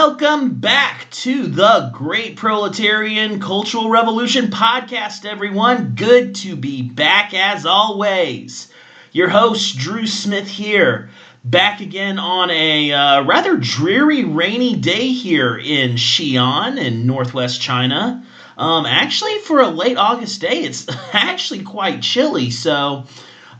Welcome back to the Great Proletarian Cultural Revolution podcast, everyone. Good to be back as always. Your host, Drew Smith here, back again on a rather dreary, rainy day here in Xi'an in northwest China. Actually, for a late August day, it's actually quite chilly, so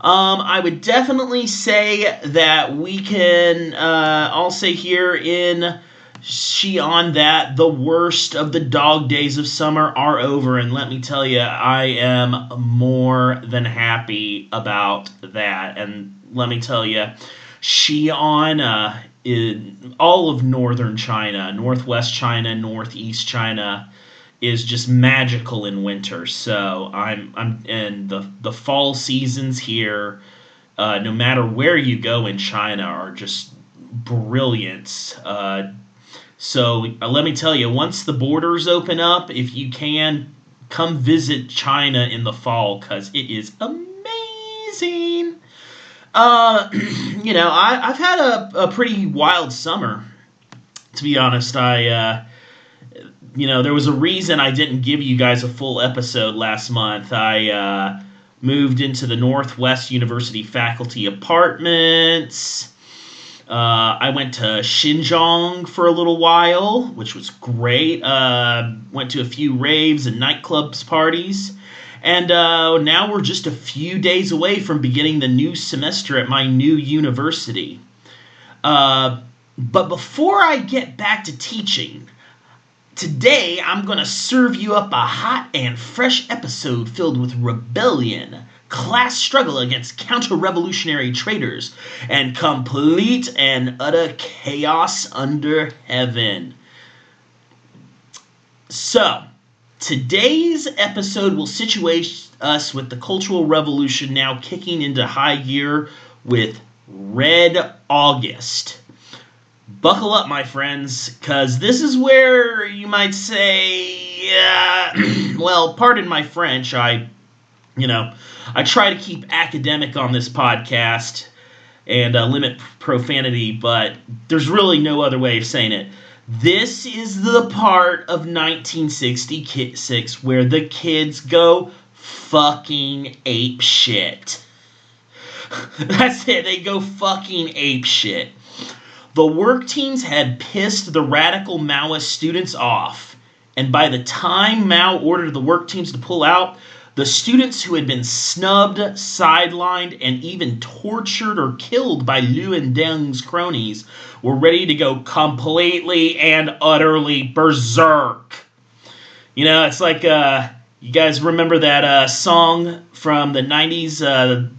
I would definitely say that we can all say here in Xi'an that the worst of the dog days of summer are over, and let me tell you, I am more than happy about that. And let me tell you, Xi'an, in all of northern China, northwest China, northeast China, is just magical in winter. So and the fall seasons here, no matter where you go in China, are just brilliant. So let me tell you, once the borders open up, if you can, come visit China in the fall, because it is amazing. I've had a pretty wild summer, to be honest. There was a reason I didn't give you guys a full episode last month. I moved into the Northwest University faculty apartments. I went to Xinjiang for a little while, which was great. Went to a few raves and nightclubs parties. And now we're just a few days away from beginning the new semester at my new university. But before I get back to teaching, today I'm going to serve you up a hot and fresh episode filled with rebellion, class struggle against counter-revolutionary traitors, and complete and utter chaos under heaven. So, today's episode will situate us with the Cultural Revolution now kicking into high gear with Red August. Buckle up, my friends, because this is where you might say, well, pardon my French, I try to keep academic on this podcast and limit profanity, but there's really no other way of saying it. This is the part of 1966 where the kids go fucking ape shit. That's it, they go fucking ape shit. The work teams had pissed the radical Maoist students off, and by the time Mao ordered the work teams to pull out, the students who had been snubbed, sidelined, and even tortured or killed by Liu and Deng's cronies were ready to go completely and utterly berserk. It's like, you guys remember that song from the 90s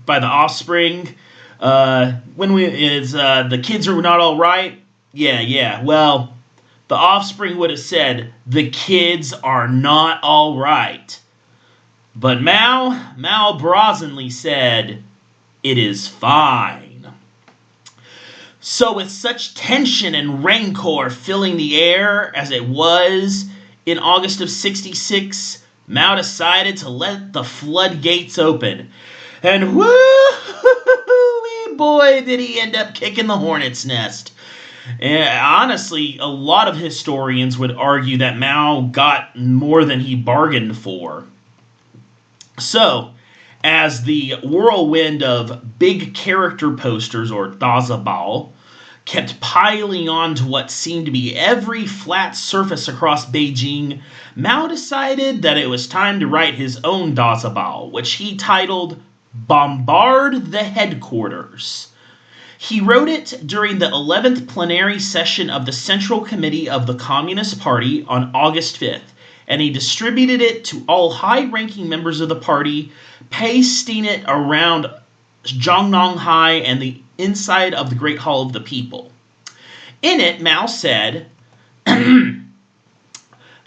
by The Offspring? The kids are not all right? Yeah. Well, The Offspring would have said, the kids are not all right. But Mao brazenly said, it is fine. So with such tension and rancor filling the air as it was in August of 66, Mao decided to let the floodgates open. And woo-hoo-hoo, boy, did he end up kicking the hornet's nest. Honestly, a lot of historians would argue that Mao got more than he bargained for. So, as the whirlwind of big character posters, or dazabao, kept piling on to what seemed to be every flat surface across Beijing, Mao decided that it was time to write his own dazabao, which he titled Bombard the Headquarters. He wrote it during the 11th plenary session of the Central Committee of the Communist Party on August 5th, and he distributed it to all high-ranking members of the party, pasting it around Zhongnanhai and the inside of the Great Hall of the People. In it, Mao said,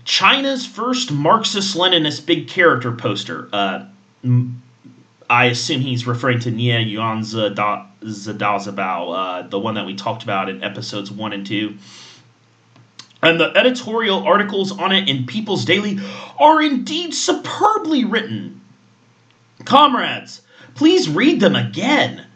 China's first Marxist-Leninist big character poster. I assume he's referring to Nie Yuan's Dazabao, the one that we talked about in episodes 1 and 2. And the editorial articles on it in People's Daily are indeed superbly written. Comrades, please read them again.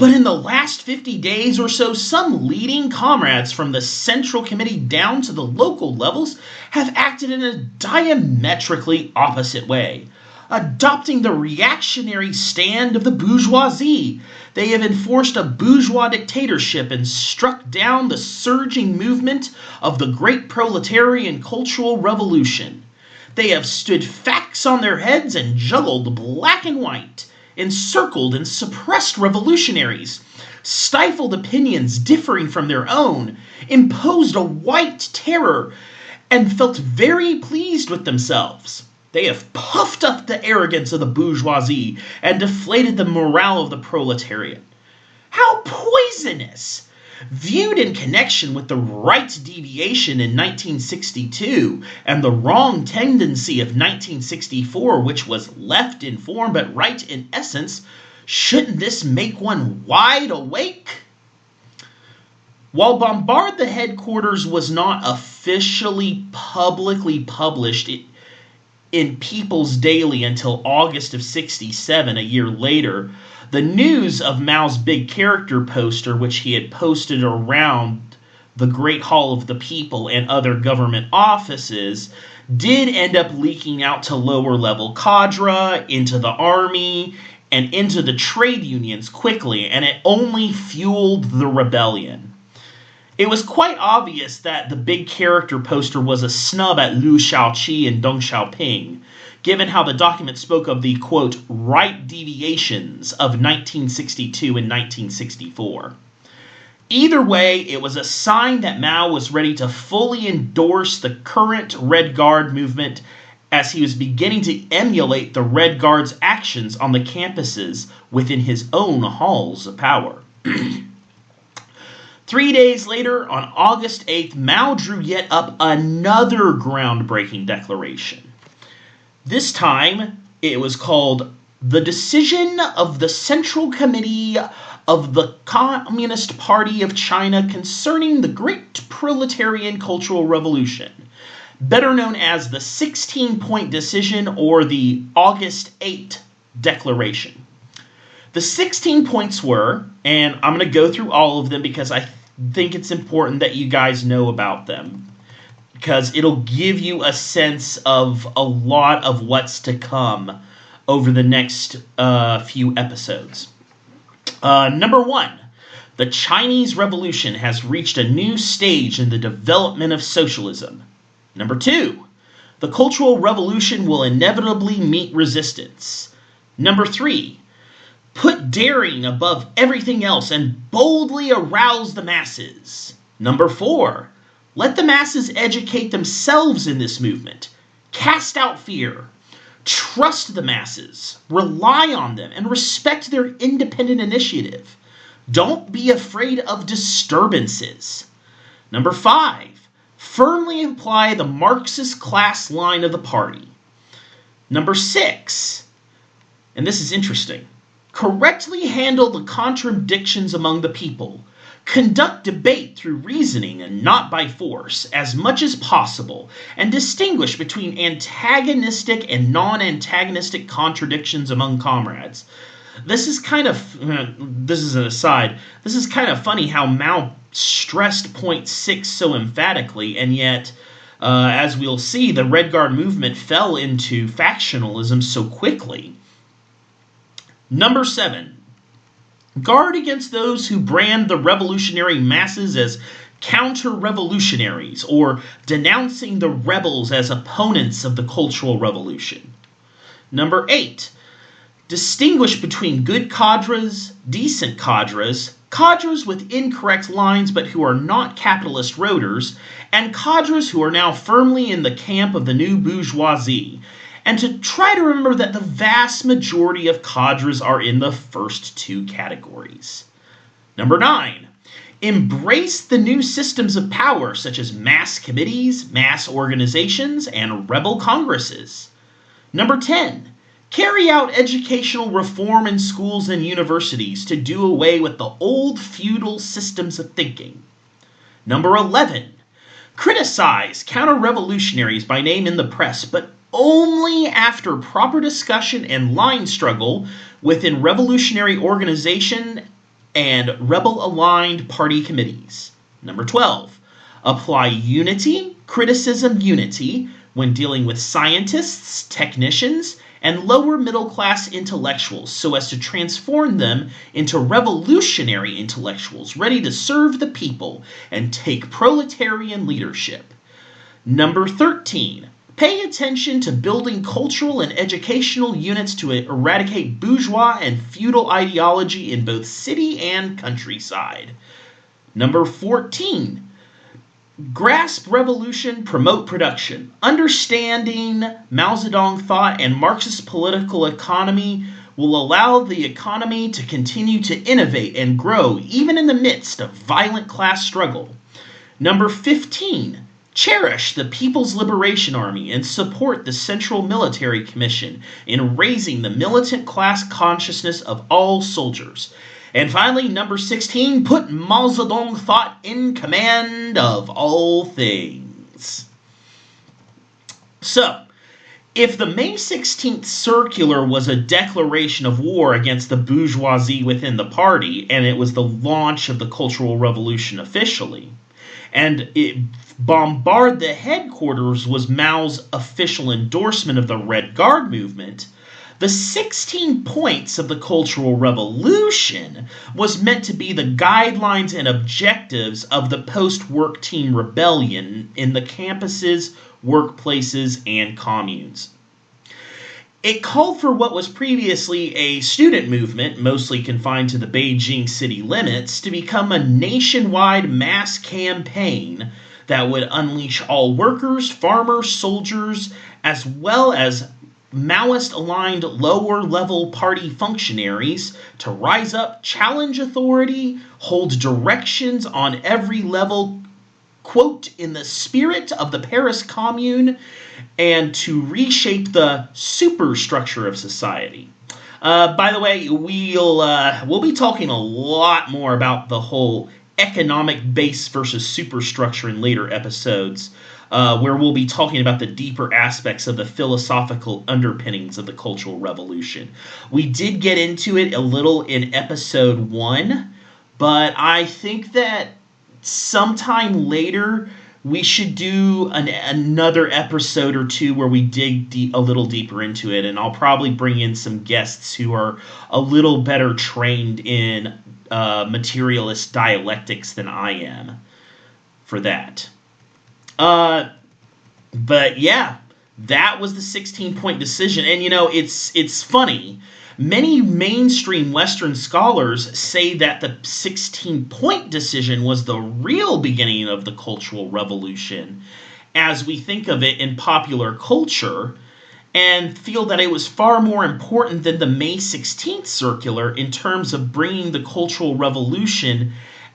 But in the last 50 days or so, some leading comrades from the Central Committee down to the local levels have acted in a diametrically opposite way. Adopting the reactionary stand of the bourgeoisie, they have enforced a bourgeois dictatorship and struck down the surging movement of the great proletarian cultural revolution. They have stood facts on their heads and juggled black and white, encircled and suppressed revolutionaries, stifled opinions differing from their own, imposed a white terror, and felt very pleased with themselves. They have puffed up the arrogance of the bourgeoisie and deflated the morale of the proletariat. How poisonous! Viewed in connection with the right deviation in 1962 and the wrong tendency of 1964, which was left in form but right in essence, shouldn't this make one wide awake? While Bombard the Headquarters was not officially publicly published in People's Daily until August of 67, a year later, the news of Mao's big character poster, which he had posted around the Great Hall of the People and other government offices, did end up leaking out to lower level cadre, into the army, and into the trade unions quickly, and it only fueled the rebellion. It was quite obvious that the big character poster was a snub at Liu Shaoqi and Deng Xiaoping, given how the document spoke of the, quote, right deviations of 1962 and 1964. Either way, it was a sign that Mao was ready to fully endorse the current Red Guard movement as he was beginning to emulate the Red Guard's actions on the campuses within his own halls of power. 3 days later, on August 8th, Mao drew yet up another groundbreaking declaration. This time, it was called The Decision of the Central Committee of the Communist Party of China Concerning the Great Proletarian Cultural Revolution, better known as the 16-point decision or the August 8th Declaration. The 16 points were, and I'm going to go through all of them because I think it's important that you guys know about them, because it'll give you a sense of a lot of what's to come over the next few episodes. Number 1, the Chinese Revolution has reached a new stage in the development of socialism. Number 2, the Cultural Revolution will inevitably meet resistance. Number 3, put daring above everything else and boldly arouse the masses. Number 4, let the masses educate themselves in this movement. Cast out fear. Trust the masses. Rely on them and respect their independent initiative. Don't be afraid of disturbances. Number 5, firmly apply the Marxist class line of the party. Number 6, and this is interesting, correctly handle the contradictions among the people. Conduct debate through reasoning and not by force as much as possible, and distinguish between antagonistic and non-antagonistic contradictions among comrades. This is an aside, this is kind of funny how Mao stressed point 6 so emphatically, and yet, as we'll see, the Red Guard movement fell into factionalism so quickly. Number 7. Guard against those who brand the revolutionary masses as counter-revolutionaries or denouncing the rebels as opponents of the Cultural Revolution. Number 8. Distinguish between good cadres, decent cadres, cadres with incorrect lines but who are not capitalist roaders, and cadres who are now firmly in the camp of the new bourgeoisie, and to try to remember that the vast majority of cadres are in the first two categories. Number 9. Embrace the new systems of power such as mass committees, mass organizations, and rebel congresses. Number 10. Carry out educational reform in schools and universities to do away with the old feudal systems of thinking. Number 11. Criticize counter-revolutionaries by name in the press, but only after proper discussion and line struggle within revolutionary organization and rebel-aligned party committees. Number 12, apply unity, criticism unity, when dealing with scientists, technicians, and lower middle-class intellectuals so as to transform them into revolutionary intellectuals ready to serve the people and take proletarian leadership. Number 13, pay attention to building cultural and educational units to eradicate bourgeois and feudal ideology in both city and countryside. Number 14, grasp revolution, promote production. Understanding Mao Zedong thought and Marxist political economy will allow the economy to continue to innovate and grow even in the midst of violent class struggle. Number 15, cherish the People's Liberation Army and support the Central Military Commission in raising the militant class consciousness of all soldiers. And finally, number 16, put Mao Zedong thought in command of all things. So, if the May 16th circular was a declaration of war against the bourgeoisie within the party, and it was the launch of the Cultural Revolution officially, and it bombarded the headquarters was Mao's official endorsement of the Red Guard movement, the 16 points of the Cultural Revolution was meant to be the guidelines and objectives of the post-work team rebellion in the campuses, workplaces, and communes. It called for what was previously a student movement, mostly confined to the Beijing city limits, to become a nationwide mass campaign that would unleash all workers, farmers, soldiers, as well as Maoist-aligned lower-level party functionaries to rise up, challenge authority, hold directions on every level, quote, in the spirit of the Paris Commune, and to reshape the superstructure of society. By the way, we'll be talking a lot more about the whole economic base versus superstructure in later episodes, where we'll be talking about the deeper aspects of the philosophical underpinnings of the Cultural Revolution. We did get into it a little in episode 1, but I think that sometime later we should do another episode or two where we dig a little deeper into it, and I'll probably bring in some guests who are a little better trained in materialist dialectics than I am for that. But yeah, that was the 16-point decision. And it's funny. Many mainstream Western scholars say that the 16-point decision was the real beginning of the Cultural Revolution as we think of it in popular culture, and feel that it was far more important than the May 16th circular in terms of bringing the Cultural Revolution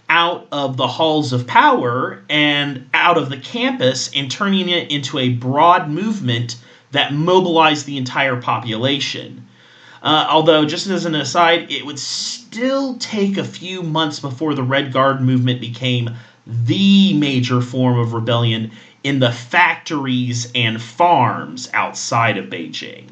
out of the halls of power and out of the campus and turning it into a broad movement that mobilized the entire population. Although, just as an aside, it would still take a few months before the Red Guard movement became the major form of rebellion in the factories and farms outside of Beijing.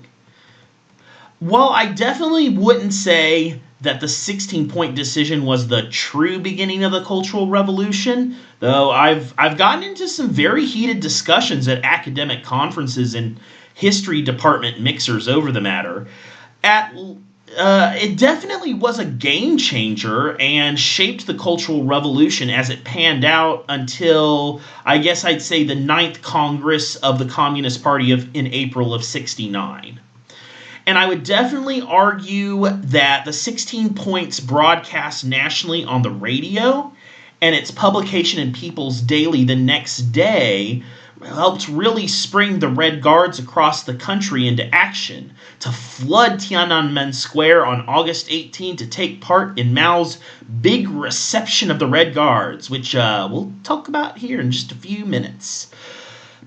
While I definitely wouldn't say that the 16-point decision was the true beginning of the Cultural Revolution, though I've gotten into some very heated discussions at academic conferences and history department mixers over the matter, it definitely was a game changer and shaped the Cultural Revolution as it panned out until, I guess I'd say, the 9th Congress of the Communist Party in April of '69. And I would definitely argue that the 16 points broadcast nationally on the radio and its publication in People's Daily the next day helped really spring the Red Guards across the country into action to flood Tiananmen Square on August 18 to take part in Mao's big reception of the Red Guards, which we'll talk about here in just a few minutes.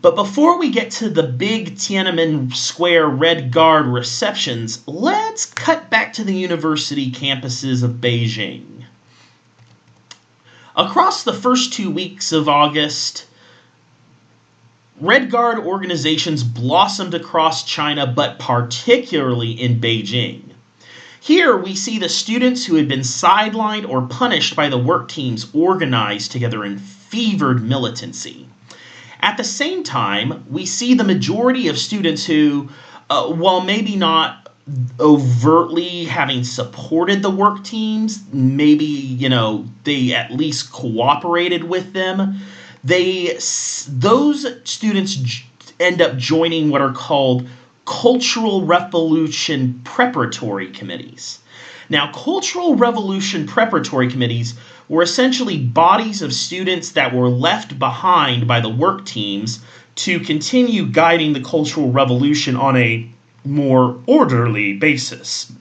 But before we get to the big Tiananmen Square Red Guard receptions, let's cut back to the university campuses of Beijing. Across the first 2 weeks of August, Red Guard organizations blossomed across China, but particularly in Beijing. Here we see the students who had been sidelined or punished by the work teams organized together in fevered militancy. At the same time, we see the majority of students who, while maybe not overtly having supported the work teams, maybe, they at least cooperated with them, those students end up joining what are called Cultural Revolution Preparatory Committees. Now, Cultural Revolution Preparatory Committees were essentially bodies of students that were left behind by the work teams to continue guiding the Cultural Revolution on a more orderly basis.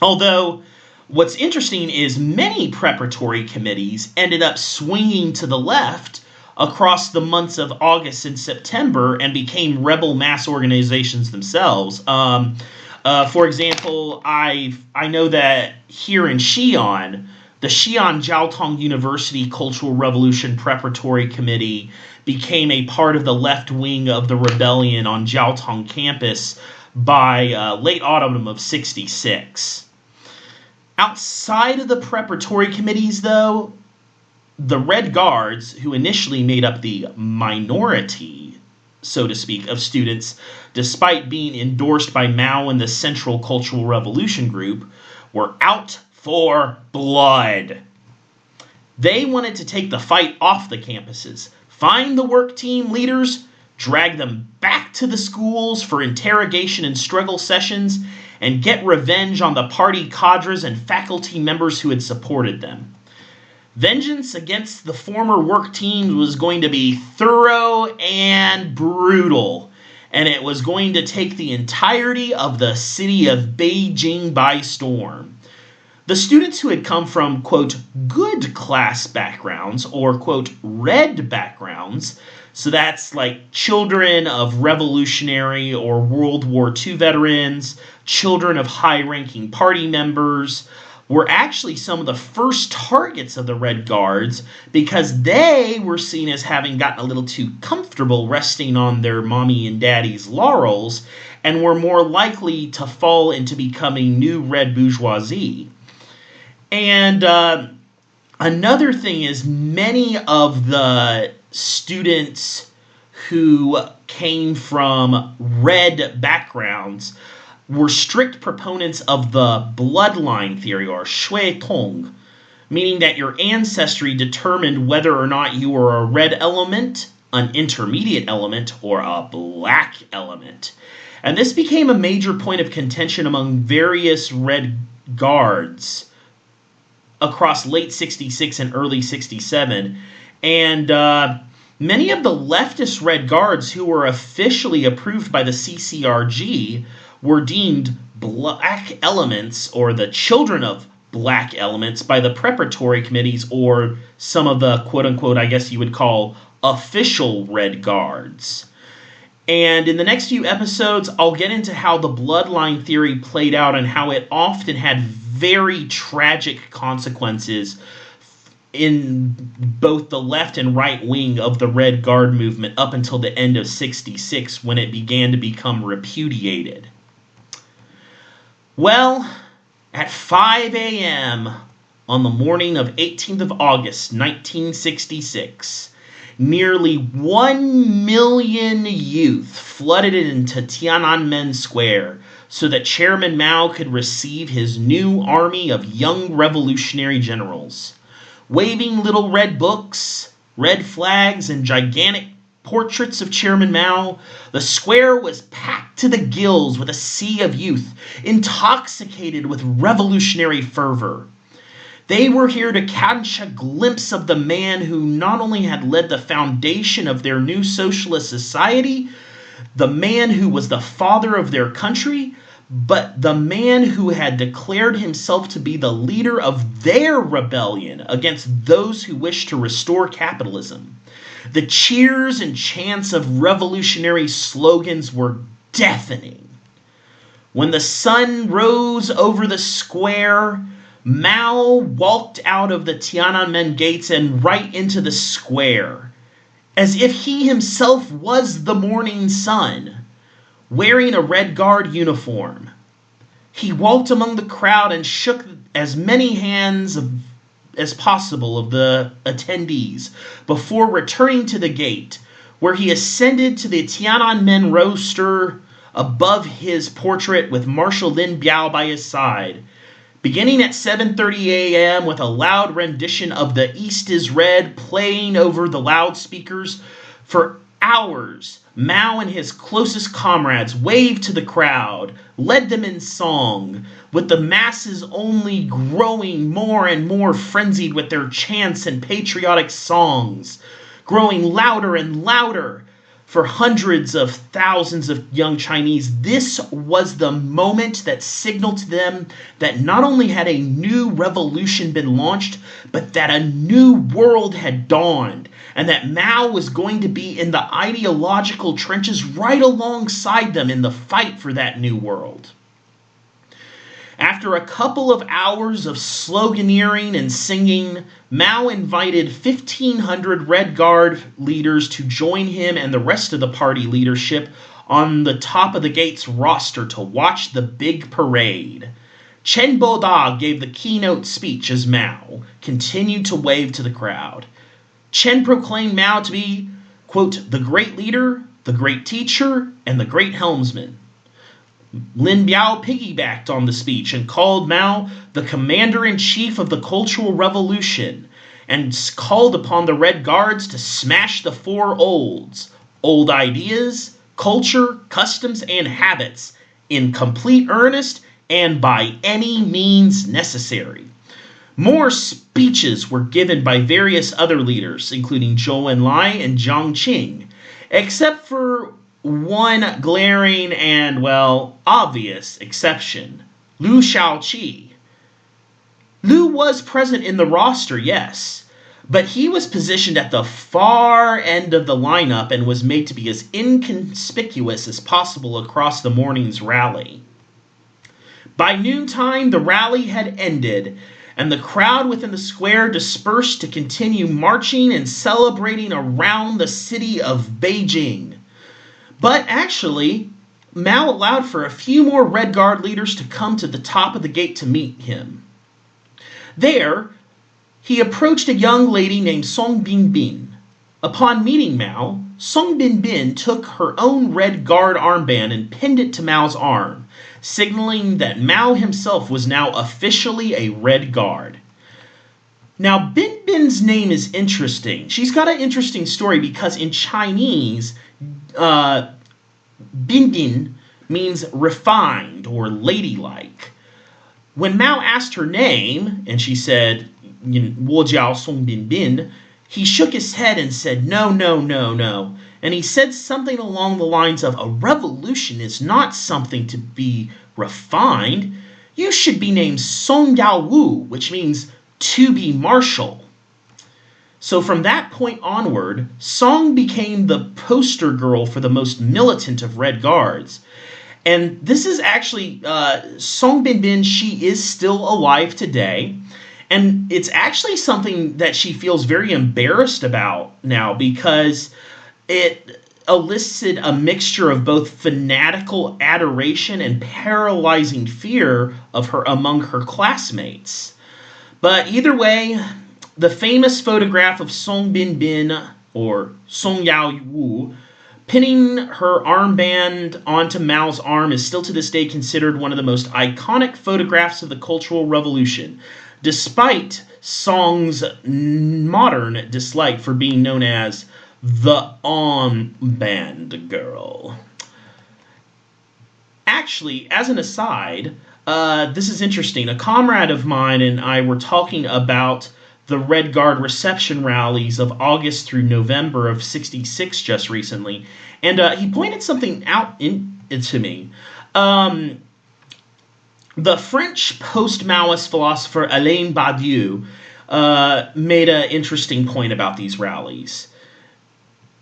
Although, what's interesting is many preparatory committees ended up swinging to the left across the months of August and September and became rebel mass organizations themselves. For example, I know that here in Xi'an, the Xi'an Jiaotong University Cultural Revolution Preparatory Committee became a part of the left wing of the rebellion on Jiaotong campus by late autumn of '66. Outside of the preparatory committees, though, the Red Guards, who initially made up the minority, so to speak, of students, despite being endorsed by Mao and the Central Cultural Revolution Group, were out for blood. They wanted to take the fight off the campuses, find the work team leaders, drag them back to the schools for interrogation and struggle sessions, and get revenge on the party cadres and faculty members who had supported them. Vengeance against the former work teams was going to be thorough and brutal, and it was going to take the entirety of the city of Beijing by storm. The students who had come from, quote, good class backgrounds, or, quote, red backgrounds, so that's like children of Revolutionary or World War II veterans, children of high-ranking party members, were actually some of the first targets of the Red Guards because they were seen as having gotten a little too comfortable resting on their mommy and daddy's laurels and were more likely to fall into becoming new red bourgeoisie. And another thing is many of the students who came from red backgrounds were strict proponents of the bloodline theory, or shui tong, meaning that your ancestry determined whether or not you were a red element, an intermediate element, or a black element. And this became a major point of contention among various Red Guards across late 66 and early 67. And many of the leftist Red Guards who were officially approved by the CCRG were deemed black elements, or the children of black elements, by the preparatory committees, or some of the quote-unquote, I guess you would call, official Red Guards. And in the next few episodes, I'll get into how the bloodline theory played out and how it often had very tragic consequences in both the left and right wing of the Red Guard movement up until the end of '66, when it began to become repudiated. Well, at 5 a.m. on the morning of 18th of August, 1966, nearly 1 million youth flooded into Tiananmen Square so that Chairman Mao could receive his new army of young revolutionary generals. Waving little red books, red flags, and gigantic portraits of Chairman Mao, the square was packed to the gills with a sea of youth, intoxicated with revolutionary fervor. They were here to catch a glimpse of the man who not only had led the foundation of their new socialist society, the man who was the father of their country, but the man who had declared himself to be the leader of their rebellion against those who wished to restore capitalism. The cheers and chants of revolutionary slogans were deafening. When the sun rose over the square, Mao walked out of the Tiananmen gates and right into the square, as if he himself was the morning sun, wearing a Red Guard uniform. He walked among the crowd and shook as many hands as possible of the attendees before returning to the gate, where he ascended to the Tiananmen roaster above his portrait with Marshal Lin Biao by his side. Beginning at 7:30 a.m. with a loud rendition of The East is Red playing over the loudspeakers for hours, Mao and his closest comrades waved to the crowd, led them in song, with the masses only growing more and more frenzied with their chants and patriotic songs, growing louder and louder. For hundreds of thousands of young Chinese, this was the moment that signaled to them that not only had a new revolution been launched, but that a new world had dawned, and that Mao was going to be in the ideological trenches right alongside them in the fight for that new world. After a couple of hours of sloganeering and singing, Mao invited 1,500 Red Guard leaders to join him and the rest of the party leadership on the top of the gate's roster to watch the big parade. Chen Boda gave the keynote speech as Mao continued to wave to the crowd. Chen proclaimed Mao to be, quote, the great leader, the great teacher, and the great helmsman. Lin Biao piggybacked on the speech and called Mao the commander-in-chief of the Cultural Revolution and called upon the Red Guards to smash the four olds: old ideas, culture, customs, and habits in complete earnest and by any means necessary. More speeches were given by various other leaders, including Zhou Enlai and Jiang Qing, except for one glaring and, well, obvious exception: Liu Shaoqi. Liu was present in the roster, yes, but he was positioned at the far end of the lineup and was made to be as inconspicuous as possible across the morning's rally. By noontime, the rally had ended, and the crowd within the square dispersed to continue marching and celebrating around the city of Beijing. But actually, Mao allowed for a few more Red Guard leaders to come to the top of the gate to meet him. There, he approached a young lady named Song Binbin. Upon meeting Mao, Song Binbin took her own Red Guard armband and pinned it to Mao's arm, signaling that Mao himself was now officially a Red Guard. Now, Binbin's name is interesting. She's got an interesting story because in Chinese, Binbin means refined or ladylike. When Mao asked her name, and she said, 我叫 Song Binbin, he shook his head and said, no, no, no, no. And he said something along the lines of, a revolution is not something to be refined. You should be named Song Yao Wu, which means to be martial. So from that point onward, Song became the poster girl for the most militant of Red Guards. And this is actually, Song Binbin, she is still alive today. And it's actually something that she feels very embarrassed about now because it elicited a mixture of both fanatical adoration and paralyzing fear of her among her classmates. But either way, the famous photograph of Song Binbin, or Song Yao Wu, pinning her armband onto Mao's arm is still to this day considered one of the most iconic photographs of the Cultural Revolution, despite Song's modern dislike for being known as the armband girl. Actually, as an aside, this is interesting. A comrade of mine and I were talking about the Red Guard reception rallies of August through November of '66 just recently, and he pointed something out to me. The French post-Maoist philosopher Alain Badiou made an interesting point about these rallies.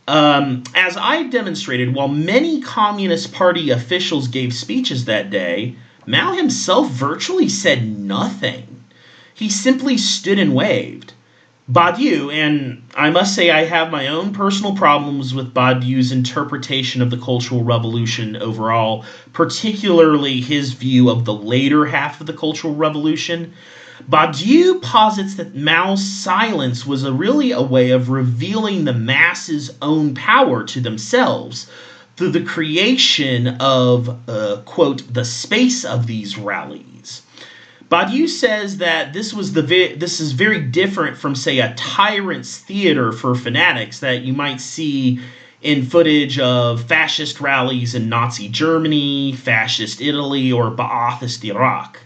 As I demonstrated, while many Communist Party officials gave speeches that day, Mao himself virtually said nothing. He simply stood and waved. Badiou, and I must say I have my own personal problems with Badiou's interpretation of the Cultural Revolution overall, particularly his view of the later half of the Cultural Revolution. Badiou posits that Mao's silence was really a way of revealing the masses' own power to themselves through the creation of, quote, the space of these rallies. Badiou says that this is very different from, say, a tyrant's theater for fanatics that you might see in footage of fascist rallies in Nazi Germany, fascist Italy, or Ba'athist Iraq.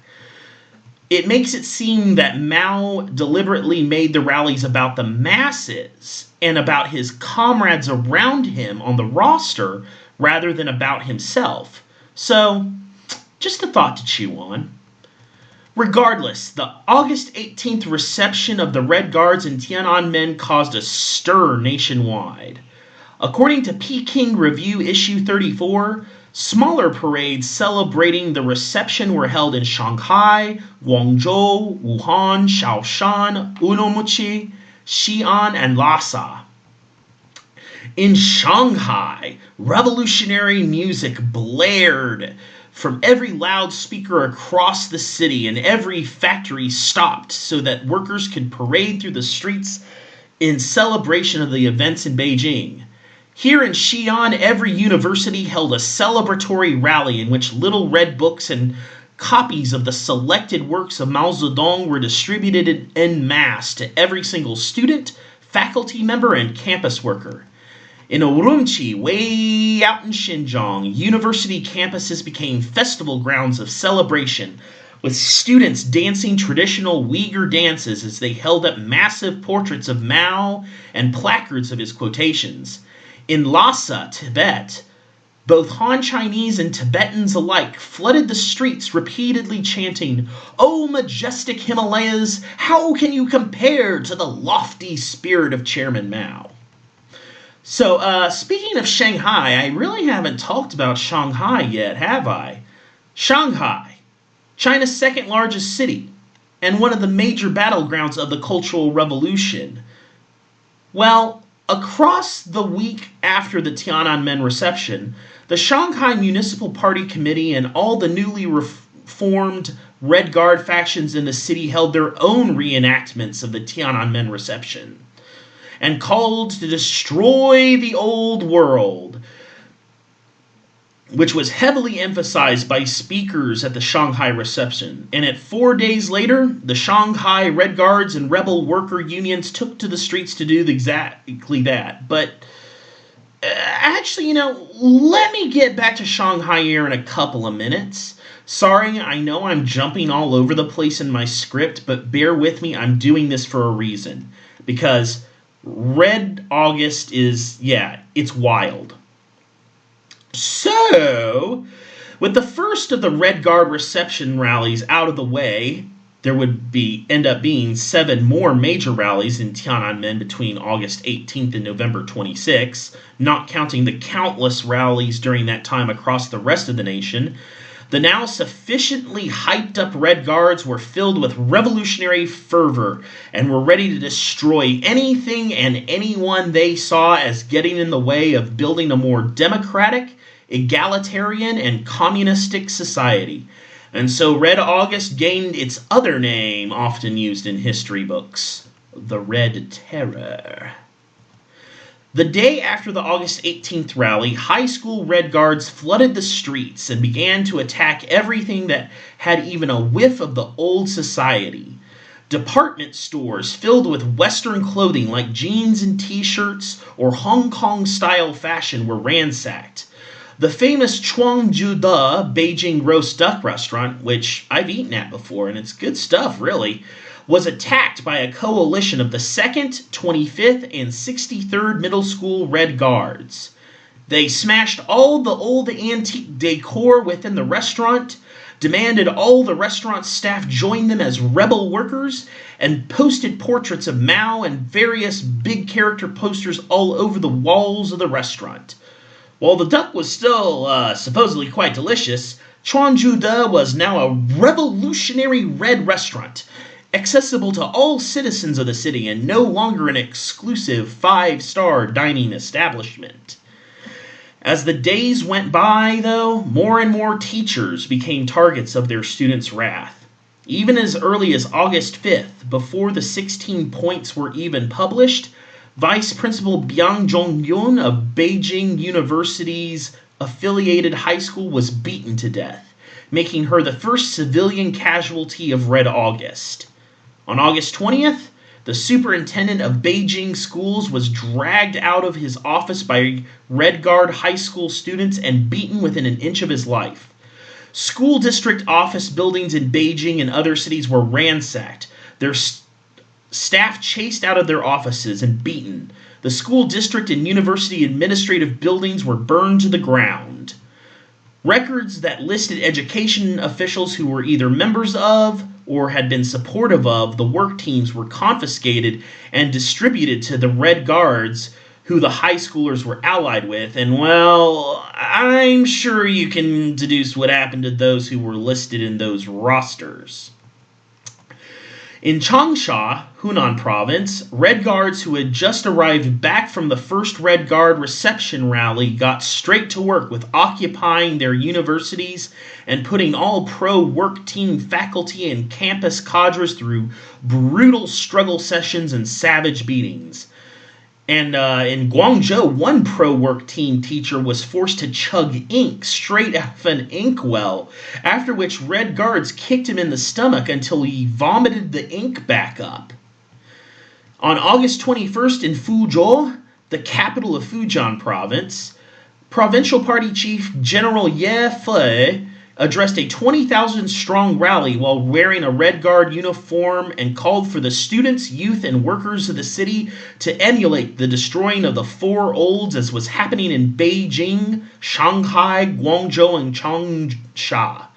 It makes it seem that Mao deliberately made the rallies about the masses and about his comrades around him on the roster rather than about himself. So, just a thought to chew on. Regardless, the August 18th reception of the Red Guards in Tiananmen caused a stir nationwide. According to Peking Review issue 34, smaller parades celebrating the reception were held in Shanghai, Guangzhou, Wuhan, Shaoshan, Urumqi, Xi'an, and Lhasa. In Shanghai, revolutionary music blared from every loudspeaker across the city, and every factory stopped so that workers could parade through the streets in celebration of the events in Beijing. Here in Xi'an, every university held a celebratory rally in which little red books and copies of the selected works of Mao Zedong were distributed en masse to every single student, faculty member, and campus worker. In Urumqi, way out in Xinjiang, university campuses became festival grounds of celebration, with students dancing traditional Uyghur dances as they held up massive portraits of Mao and placards of his quotations. In Lhasa, Tibet, both Han Chinese and Tibetans alike flooded the streets repeatedly chanting, "O majestic Himalayas, how can you compare to the lofty spirit of Chairman Mao?" So, speaking of Shanghai, I really haven't talked about Shanghai yet, have I? Shanghai, China's second largest city, and one of the major battlegrounds of the Cultural Revolution. Well, across the week after the Tiananmen reception, the Shanghai Municipal Party Committee and all the newly formed Red Guard factions in the city held their own reenactments of the Tiananmen reception and called to destroy the old world, which was heavily emphasized by speakers at the Shanghai reception. And at 4 days later, the Shanghai Red Guards and rebel worker unions took to the streets to do exactly that. But actually, let me get back to Shanghai here in a couple of minutes. Sorry, I know I'm jumping all over the place in my script, but bear with me, I'm doing this for a reason. Because Red August is, it's wild. So, with the first of the Red Guard reception rallies out of the way, there would end up being 7 more major rallies in Tiananmen between August 18th and November 26th, not counting the countless rallies during that time across the rest of the nation. The now sufficiently hyped up Red Guards were filled with revolutionary fervor and were ready to destroy anything and anyone they saw as getting in the way of building a more democratic, egalitarian, and communistic society. And so Red August gained its other name, often used in history books, the Red Terror. The day after the August 18th rally, high school Red Guards flooded the streets and began to attack everything that had even a whiff of the old society. Department stores filled with Western clothing like jeans and t-shirts or Hong Kong-style fashion were ransacked. The famous Chuangjude Beijing roast duck restaurant, which I've eaten at before, and it's good stuff, really, was attacked by a coalition of the 2nd, 25th, and 63rd Middle School Red Guards. They smashed all the old antique decor within the restaurant, demanded all the restaurant staff join them as rebel workers, and posted portraits of Mao and various big character posters all over the walls of the restaurant. While the duck was still supposedly quite delicious, Chuangjude was now a revolutionary red restaurant. accessible to all citizens of the city and no longer an exclusive 5-star dining establishment. As the days went by, though, more and more teachers became targets of their students' wrath. Even as early as August 5th, before the 16 points were even published, Vice Principal Biang Zhongyun of Beijing University's affiliated high school was beaten to death, making her the first civilian casualty of Red August. On August 20th, the superintendent of Beijing schools was dragged out of his office by Red Guard high school students and beaten within an inch of his life. School district office buildings in Beijing and other cities were ransacked, their staff chased out of their offices and beaten. The school district and university administrative buildings were burned to the ground. Records that listed education officials who were either members of or had been supportive of the work teams were confiscated and distributed to the Red Guards who the high schoolers were allied with, and well, I'm sure you can deduce what happened to those who were listed in those rosters. In Changsha, Hunan province, Red Guards who had just arrived back from the first Red Guard reception rally got straight to work with occupying their universities and putting all pro-work team faculty and campus cadres through brutal struggle sessions and savage beatings. And in Guangzhou, one pro-work team teacher was forced to chug ink straight out of an inkwell, after which Red Guards kicked him in the stomach until he vomited the ink back up. On August 21st in Fuzhou, the capital of Fujian province, Provincial Party Chief General Ye Fei addressed a 20,000-strong rally while wearing a Red Guard uniform and called for the students, youth, and workers of the city to emulate the destroying of the four olds as was happening in Beijing, Shanghai, Guangzhou, and Changsha.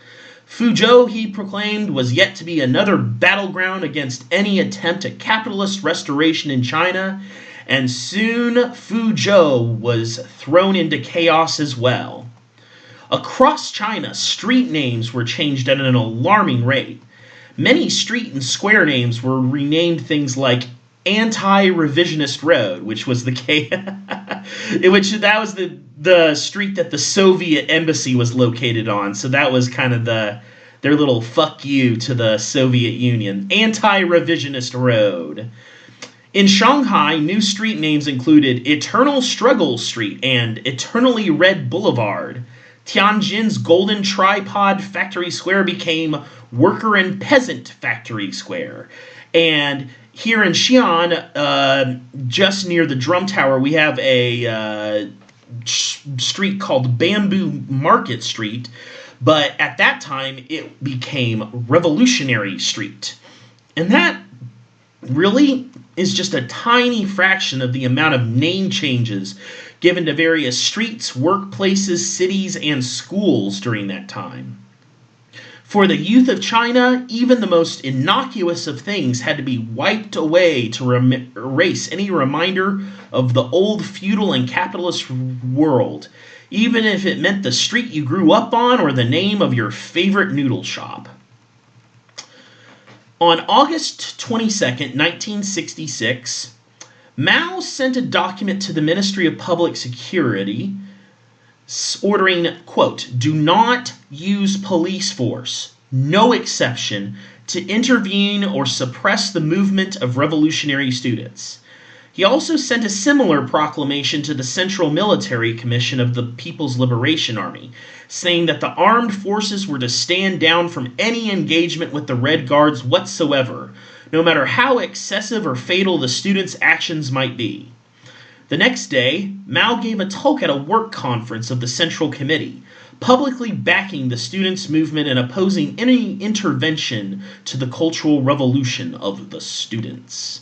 Fuzhou, he proclaimed, was yet to be another battleground against any attempt at capitalist restoration in China, and soon Fuzhou was thrown into chaos as well. Across China, street names were changed at an alarming rate. Many street and square names were renamed things like Anti-Revisionist Road, which was the the street that the Soviet embassy was located on. So that was kind of their little fuck you to the Soviet Union. Anti-Revisionist Road. In Shanghai, new street names included Eternal Struggle Street and Eternally Red Boulevard. Tianjin's Golden Tripod Factory Square became Worker and Peasant Factory Square. And here in Xi'an, just near the Drum Tower, we have a street called Bamboo Market Street. But at that time, it became Revolutionary Street. And that really is just a tiny fraction of the amount of name changes given to various streets, workplaces, cities, and schools during that time. For the youth of China, even the most innocuous of things had to be wiped away to erase any reminder of the old feudal and capitalist world, even if it meant the street you grew up on or the name of your favorite noodle shop. On August 22nd, 1966, Mao sent a document to the Ministry of Public Security ordering, quote, "Do not use police force, no exception, to intervene or suppress the movement of revolutionary students." He also sent a similar proclamation to the Central Military Commission of the People's Liberation Army, saying that the armed forces were to stand down from any engagement with the Red Guards whatsoever, no matter how excessive or fatal the students' actions might be. The next day, Mao gave a talk at a work conference of the Central Committee, publicly backing the students' movement and opposing any intervention to the cultural revolution of the students.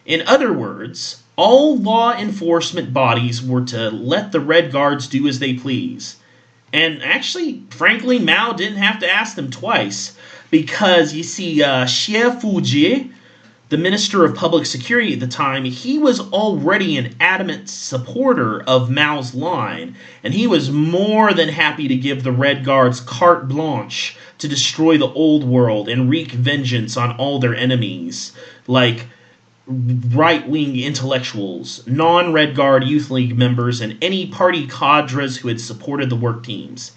In other words, all law enforcement bodies were to let the Red Guards do as they please. And actually, frankly, Mao didn't have to ask them twice, because you see, Xie Fuji, the Minister of Public Security at the time, he was already an adamant supporter of Mao's line, and he was more than happy to give the Red Guards carte blanche to destroy the old world and wreak vengeance on all their enemies, like right-wing intellectuals, non-Red Guard Youth League members, and any party cadres who had supported the work teams.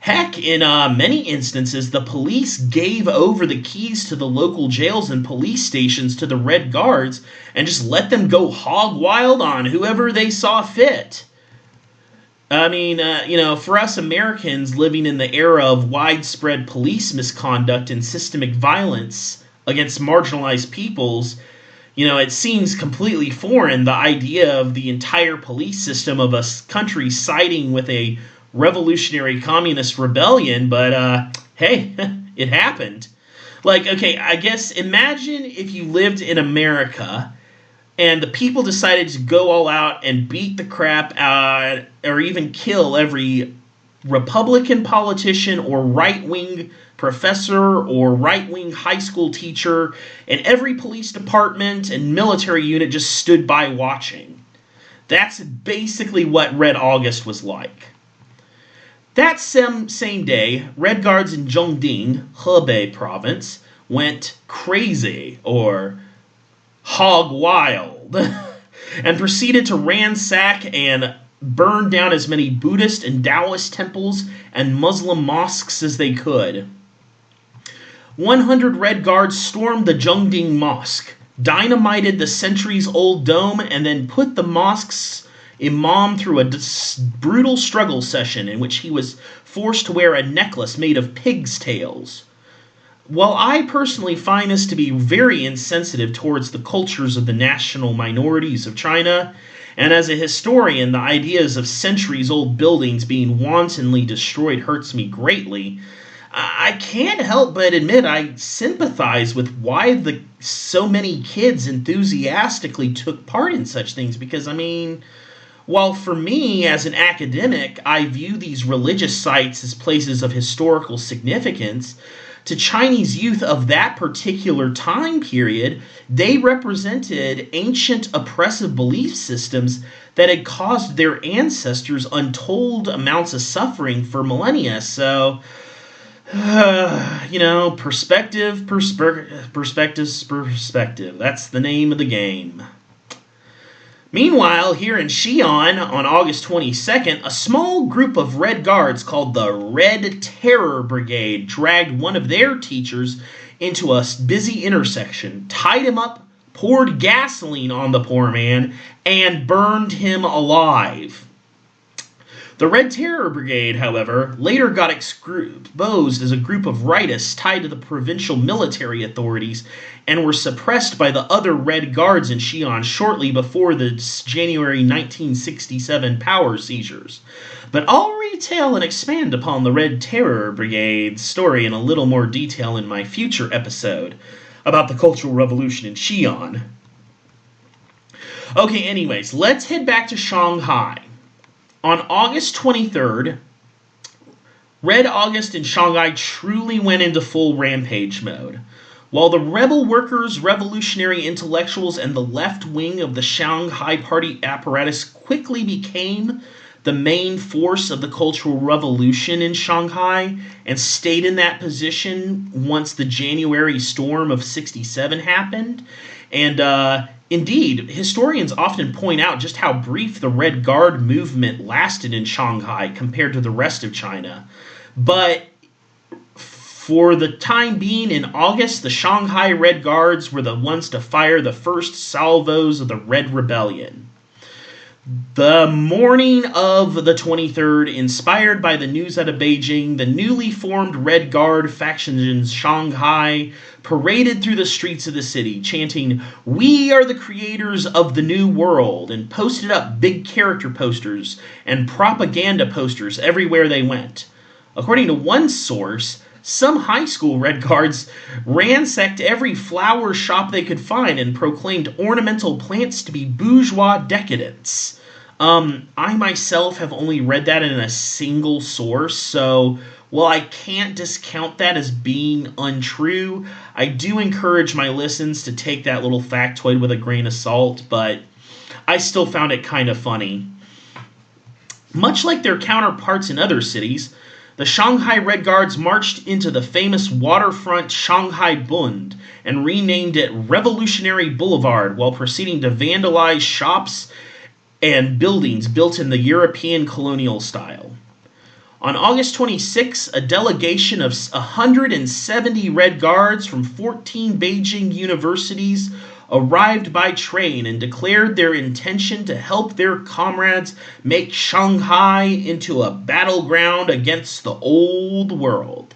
Heck, in many instances, the police gave over the keys to the local jails and police stations to the Red Guards and just let them go hog wild on whoever they saw fit. I mean, for us Americans living in the era of widespread police misconduct and systemic violence against marginalized peoples, it seems completely foreign, the idea of the entire police system of a country siding with a revolutionary communist rebellion, but hey, it happened. Like, okay, I guess imagine if you lived in America and the people decided to go all out and beat the crap out or even kill every Republican politician or right-wing professor or right-wing high school teacher, and every police department and military unit just stood by watching. That's basically what Red August was like. That same day, Red Guards in Zhongding, Hebei province, went crazy, or hog wild, and proceeded to ransack and burn down as many Buddhist and Taoist temples and Muslim mosques as they could. 100 Red Guards stormed the Zhongding Mosque, dynamited the centuries-old dome, and then put the mosque's imam through a brutal struggle session in which he was forced to wear a necklace made of pig's tails. While I personally find this to be very insensitive towards the cultures of the national minorities of China, and as a historian, the ideas of centuries-old buildings being wantonly destroyed hurts me greatly, I can't help but admit I sympathize with why so many kids enthusiastically took part in such things, because, while for me, as an academic, I view these religious sites as places of historical significance, to Chinese youth of that particular time period, they represented ancient oppressive belief systems that had caused their ancestors untold amounts of suffering for millennia. So, perspective. That's the name of the game. Meanwhile, here in Xi'an, on August 22nd, a small group of Red Guards called the Red Terror Brigade dragged one of their teachers into a busy intersection, tied him up, poured gasoline on the poor man, and burned him alive. The Red Terror Brigade, however, later got exposed as a group of rightists tied to the provincial military authorities and were suppressed by the other Red Guards in Xi'an shortly before the January 1967 power seizures. But I'll retell and expand upon the Red Terror Brigade's story in a little more detail in my future episode about the Cultural Revolution in Xi'an. Okay, anyways, let's head back to Shanghai. On August 23rd, Red August in Shanghai truly went into full rampage mode. While the rebel workers, revolutionary intellectuals, and the left wing of the Shanghai Party apparatus quickly became the main force of the Cultural Revolution in Shanghai and stayed in that position once the January storm of '67 happened, and indeed, historians often point out just how brief the Red Guard movement lasted in Shanghai compared to the rest of China. But for the time being, in August, the Shanghai Red Guards were the ones to fire the first salvos of the Red Rebellion. The morning of the 23rd, inspired by the news out of Beijing, the newly formed Red Guard faction in Shanghai paraded through the streets of the city, chanting, "We are the creators of the new world," and posted up big character posters and propaganda posters everywhere they went. According to one source, some high school Red Guards ransacked every flower shop they could find and proclaimed ornamental plants to be bourgeois decadence. I myself have only read that in a single source, so while I can't discount that as being untrue, I do encourage my listens to take that little factoid with a grain of salt, but I still found it kind of funny. Much like their counterparts in other cities, the Shanghai Red Guards marched into the famous waterfront Shanghai Bund and renamed it Revolutionary Boulevard while proceeding to vandalize shops and buildings built in the European colonial style. On August 26, a delegation of 170 Red Guards from 14 Beijing universities arrived by train and declared their intention to help their comrades make Shanghai into a battleground against the old world.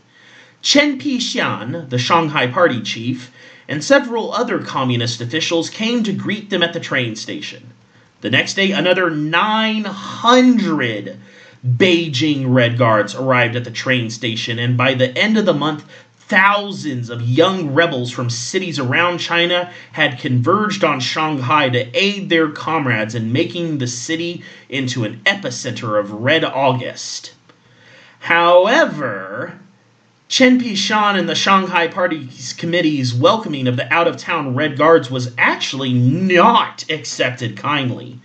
Chen Pixian, the Shanghai party chief, and several other communist officials came to greet them at the train station. The next day, another 900 Beijing Red Guards arrived at the train station, and by the end of the month, thousands of young rebels from cities around China had converged on Shanghai to aid their comrades in making the city into an epicenter of Red August. However, Chen Pixian and the Shanghai Party's committee's welcoming of the out-of-town Red Guards was actually not accepted kindly.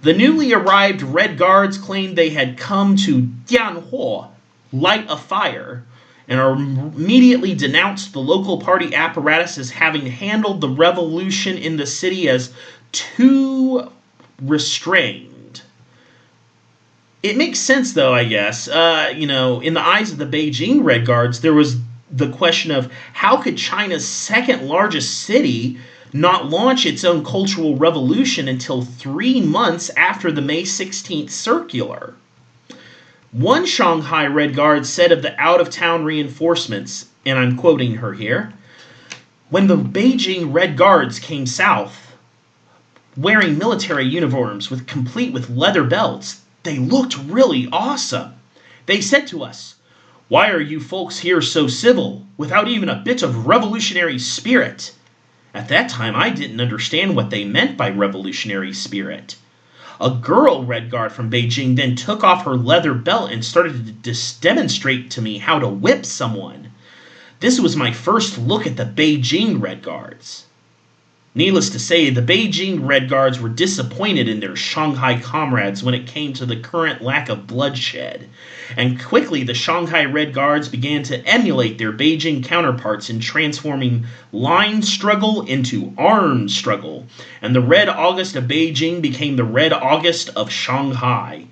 The newly arrived Red Guards claimed they had come to Dianhuo, light a fire, and immediately denounced the local party apparatus as having handled the revolution in the city as too restrained. It makes sense, though, I guess. In the eyes of the Beijing Red Guards, there was the question of how could China's second largest city not launch its own cultural revolution until 3 months after the May 16th circular. One Shanghai Red Guard said of the out-of-town reinforcements, and I'm quoting her here, "When the Beijing Red Guards came south, wearing military uniforms complete with leather belts, they looked really awesome. They said to us, 'Why are you folks here so civil, without even a bit of revolutionary spirit?' At that time, I didn't understand what they meant by revolutionary spirit. A girl Red Guard from Beijing then took off her leather belt and started to demonstrate to me how to whip someone. This was my first look at the Beijing Red Guards." Needless to say, the Beijing Red Guards were disappointed in their Shanghai comrades when it came to the current lack of bloodshed, and quickly the Shanghai Red Guards began to emulate their Beijing counterparts in transforming line struggle into armed struggle, and the Red August of Beijing became the Red August of Shanghai.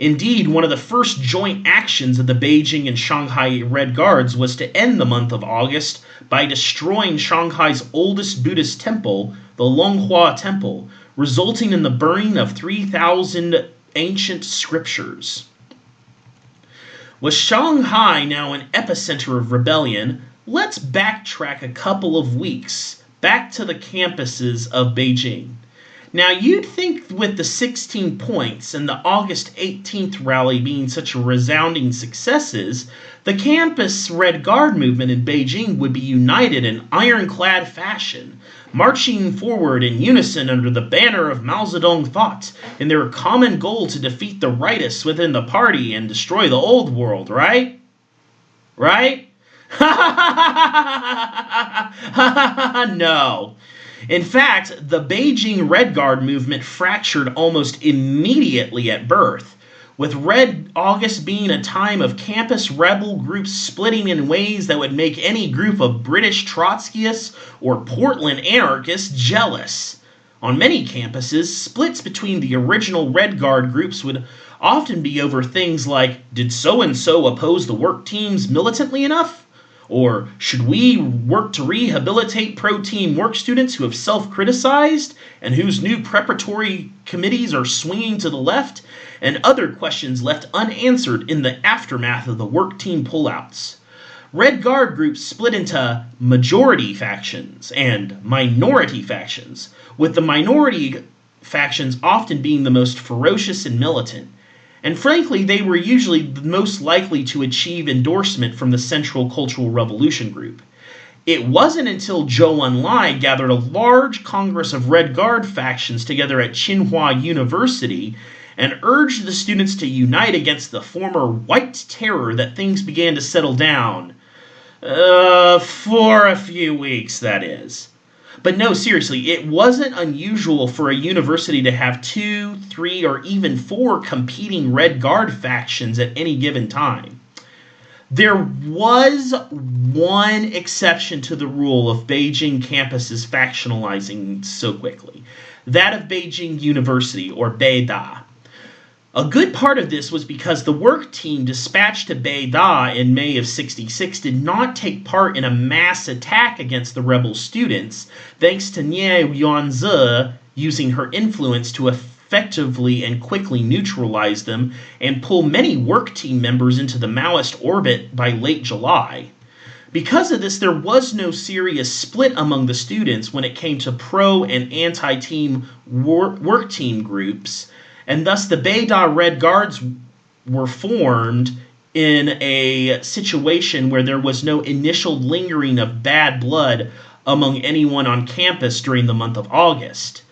Indeed, one of the first joint actions of the Beijing and Shanghai Red Guards was to end the month of August by destroying Shanghai's oldest Buddhist temple, the Longhua Temple, resulting in the burning of 3,000 ancient scriptures. With Shanghai now an epicenter of rebellion, let's backtrack a couple of weeks back to the campuses of Beijing. Now, you'd think with the 16 points and the August 18th rally being such resounding successes, the campus Red Guard movement in Beijing would be united in ironclad fashion, marching forward in unison under the banner of Mao Zedong thought in their common goal to defeat the rightists within the party and destroy the old world, right? Right? No. In fact, the Beijing Red Guard movement fractured almost immediately at birth, with Red August being a time of campus rebel groups splitting in ways that would make any group of British Trotskyists or Portland anarchists jealous. On many campuses, splits between the original Red Guard groups would often be over things like, did so-and-so oppose the work teams militantly enough? Or should we work to rehabilitate pro-team work students who have self-criticized and whose new preparatory committees are swinging to the left? And other questions left unanswered in the aftermath of the work team pullouts. Red Guard groups split into majority factions and minority factions, with the minority factions often being the most ferocious and militant. And frankly, they were usually the most likely to achieve endorsement from the Central Cultural Revolution group. It wasn't until Zhou Enlai gathered a large congress of Red Guard factions together at Tsinghua University and urged the students to unite against the former White Terror that things began to settle down. For a few weeks, that is. But no, seriously, it wasn't unusual for a university to have 2, 3, or even 4 competing Red Guard factions at any given time. There was one exception to the rule of Beijing campuses factionalizing so quickly, that of Beijing University, or Beida. A good part of this was because the work team dispatched to Beida in May of '66 did not take part in a mass attack against the rebel students, thanks to Nie Yuanzi using her influence to effectively and quickly neutralize them and pull many work team members into the Maoist orbit by late July. Because of this, there was no serious split among the students when it came to pro and anti-team work team groups, and thus the Beida Red Guards were formed in a situation where there was no initial lingering of bad blood among anyone on campus during the month of August.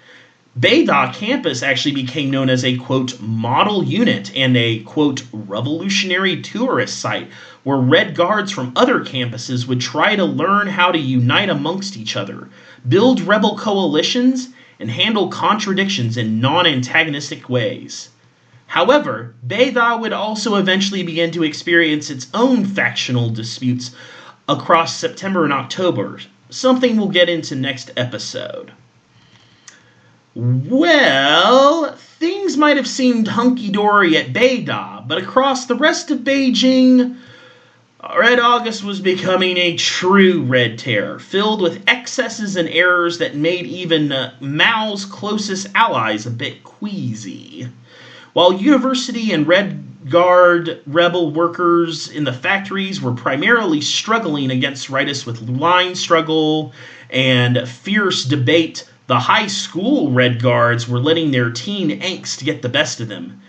Beida campus actually became known as a, quote, model unit and a, quote, revolutionary tourist site where Red Guards from other campuses would try to learn how to unite amongst each other, build rebel coalitions, and handle contradictions in non-antagonistic ways. However, Beida would also eventually begin to experience its own factional disputes across September and October, something we'll get into next episode. Well, things might have seemed hunky-dory at Beida, but across the rest of Beijing, Red August was becoming a true Red Terror, filled with excesses and errors that made even Mao's closest allies a bit queasy. While university and Red Guard rebel workers in the factories were primarily struggling against rightists with line struggle and fierce debate, the high school Red Guards were letting their teen angst get the best of them.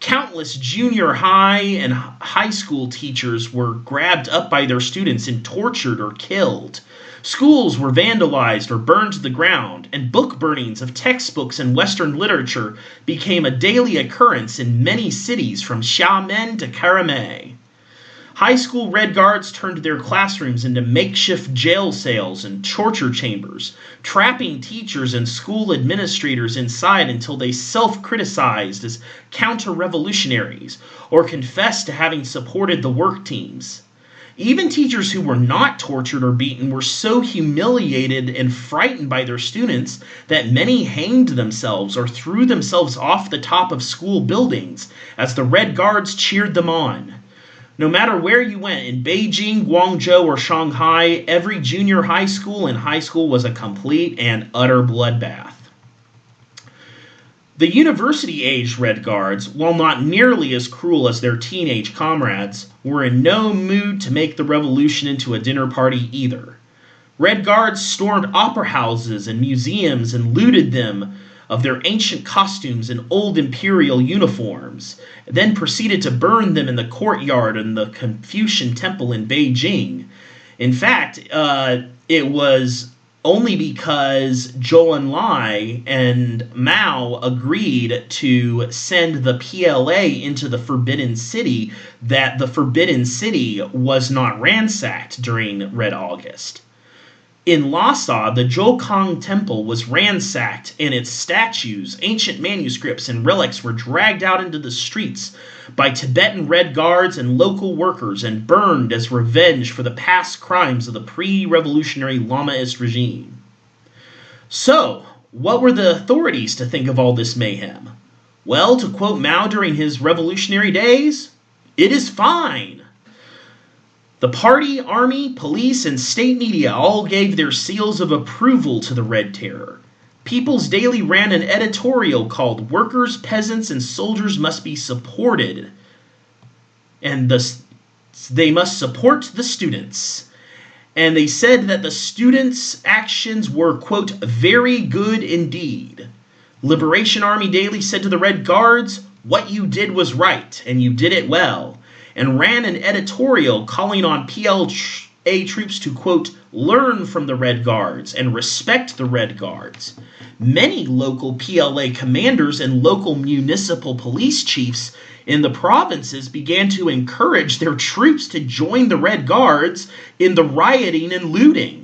Countless junior high and high school teachers were grabbed up by their students and tortured or killed. Schools were vandalized or burned to the ground, and book burnings of textbooks and Western literature became a daily occurrence in many cities from Xiamen to Karamay. High school Red Guards turned their classrooms into makeshift jail cells and torture chambers, trapping teachers and school administrators inside until they self-criticized as counter-revolutionaries or confessed to having supported the work teams. Even teachers who were not tortured or beaten were so humiliated and frightened by their students that many hanged themselves or threw themselves off the top of school buildings as the Red Guards cheered them on. No matter where you went, in Beijing, Guangzhou, or Shanghai, every junior high school and high school was a complete and utter bloodbath. The university-aged Red Guards, while not nearly as cruel as their teenage comrades, were in no mood to make the revolution into a dinner party either. Red Guards stormed opera houses and museums and looted them of their ancient costumes and old imperial uniforms, then proceeded to burn them in the courtyard in the Confucian Temple in Beijing. In fact, it was only because Zhou Enlai and Mao agreed to send the PLA into the Forbidden City that the Forbidden City was not ransacked during Red August. In Lhasa, the Zhoukang Temple was ransacked and its statues, ancient manuscripts, and relics were dragged out into the streets by Tibetan Red Guards and local workers and burned as revenge for the past crimes of the pre-revolutionary Lamaist regime. So, what were the authorities to think of all this mayhem? Well, to quote Mao during his revolutionary days, "It is fine." The party, army, police, and state media all gave their seals of approval to the Red Terror. People's Daily ran an editorial called "Workers, Peasants, and Soldiers Must Be Supported," and they must support the students. And they said that the students' actions were, quote, "very good indeed." Liberation Army Daily said to the Red Guards, "What you did was right, and you did it well," and ran an editorial calling on troops to, quote, learn from the Red Guards and respect the Red Guards. Many local PLA commanders and local municipal police chiefs in the provinces began to encourage their troops to join the Red Guards in the rioting and looting.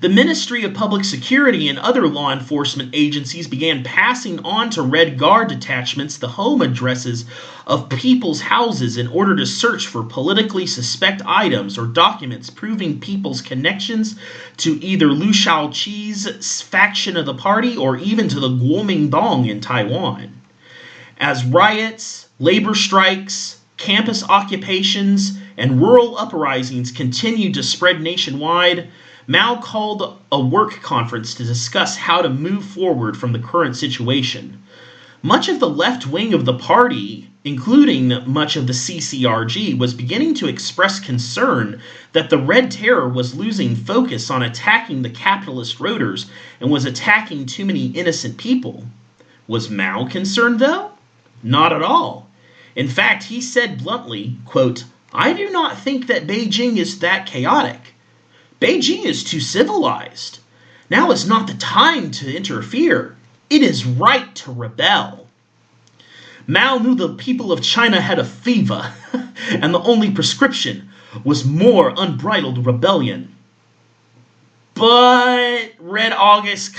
The Ministry of Public Security and other law enforcement agencies began passing on to Red Guard detachments the home addresses of people's houses in order to search for politically suspect items or documents proving people's connections to either Liu Shaoqi's faction of the party or even to the Kuomintang in Taiwan. As riots, labor strikes, campus occupations, and rural uprisings continued to spread nationwide, Mao called a work conference to discuss how to move forward from the current situation. Much of the left wing of the party, including much of the CCRG, was beginning to express concern that the Red Terror was losing focus on attacking the capitalist roaders and was attacking too many innocent people. Was Mao concerned, though? Not at all. In fact, he said bluntly, quote, "I do not think that Beijing is that chaotic. Beijing is too civilized. Now is not the time to interfere. It is right to rebel." Mao knew the people of China had a fever, and the only prescription was more unbridled rebellion. But Red August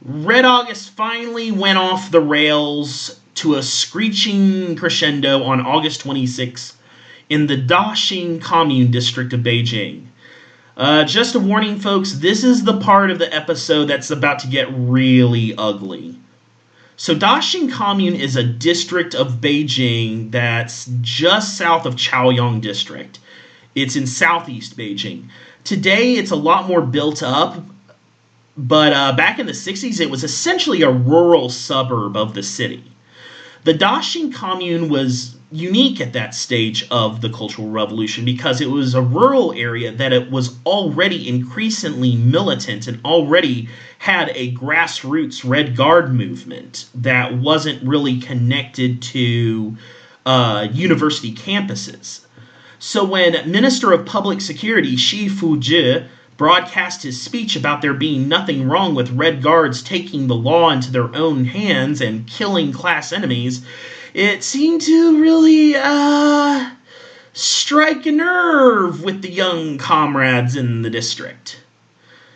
Red August finally went off the rails to a screeching crescendo on August 26 in the Daxing Commune district of Beijing. Just a warning, folks, this is the part of the episode that's about to get really ugly. So Daxing Commune is a district of Beijing that's just south of Chaoyang District. It's in southeast Beijing. Today, it's a lot more built up, but back in the 60s, it was essentially a rural suburb of the city. The Daxing Commune was unique at that stage of the Cultural Revolution because it was a rural area that it was already increasingly militant and already had a grassroots Red Guard movement that wasn't really connected to university campuses. So when Minister of Public Security Shi Fuzhi broadcast his speech about there being nothing wrong with Red Guards taking the law into their own hands and killing class enemies, it seemed to really strike a nerve with the young comrades in the district.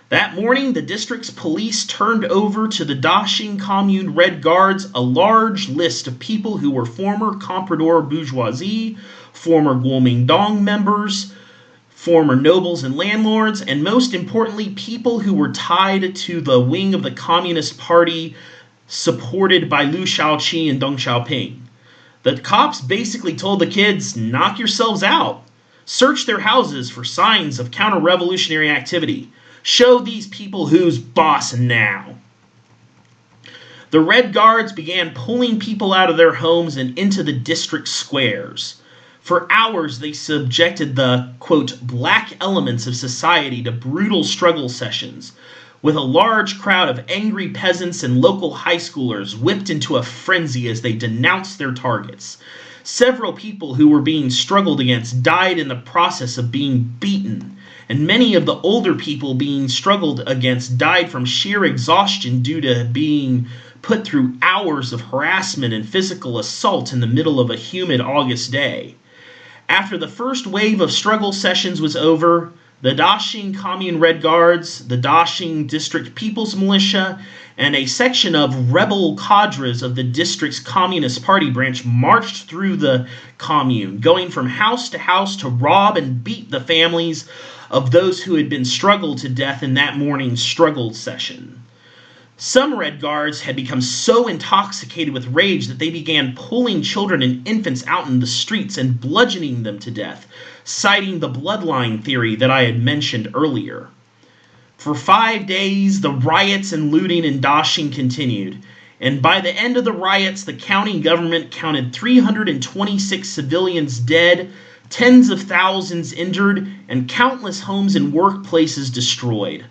That morning, the district's police turned over to the Daxing Commune Red Guards a large list of people who were former comprador bourgeoisie, former Kuomintang members, former nobles and landlords, and most importantly, people who were tied to the wing of the Communist Party supported by Liu Shaoqi and Deng Xiaoping. The cops basically told the kids, knock yourselves out. Search their houses for signs of counter-revolutionary activity. Show these people who's boss now. The Red Guards began pulling people out of their homes and into the district squares. For hours, they subjected the, quote, black elements of society to brutal struggle sessions, with a large crowd of angry peasants and local high schoolers whipped into a frenzy as they denounced their targets. Several people who were being struggled against died in the process of being beaten, and many of the older people being struggled against died from sheer exhaustion due to being put through hours of harassment and physical assault in the middle of a humid August day. After the first wave of struggle sessions was over, the Daxing Commune Red Guards, the Daxing District People's Militia, and a section of rebel cadres of the district's Communist Party branch marched through the commune, going from house to house to rob and beat the families of those who had been struggled to death in that morning's struggle session. Some Red Guards had become so intoxicated with rage that they began pulling children and infants out in the streets and bludgeoning them to death, citing the bloodline theory that I had mentioned earlier. For 5 days, the riots and looting in Daxing continued, and by the end of the riots, the county government counted 326 civilians dead, tens of thousands injured, and countless homes and workplaces destroyed.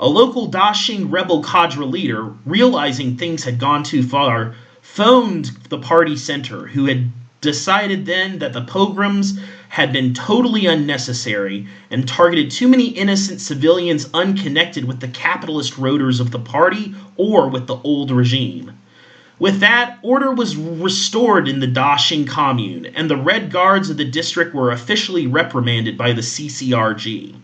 A local Daxing rebel cadre leader, realizing things had gone too far, phoned the party center, who had decided then that the pogroms had been totally unnecessary and targeted too many innocent civilians unconnected with the capitalist rotors of the party or with the old regime. With that, order was restored in the Daxing commune, and the Red Guards of the district were officially reprimanded by the CCRG.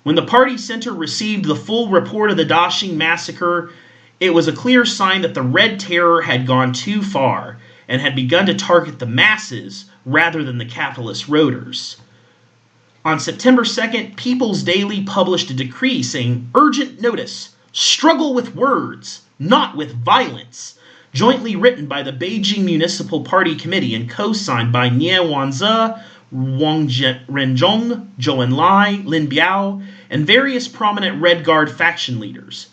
When the party center received the full report of the Daxing massacre, it was a clear sign that the Red Terror had gone too far and had begun to target the masses rather than the capitalist rotors. On September 2nd, People's Daily published a decree saying, "Urgent notice, struggle with words, not with violence," jointly written by the Beijing Municipal Party Committee and co-signed by Nie Wanze, Wang Renzhong, Zhou Enlai, Lin Biao, and various prominent Red Guard faction leaders.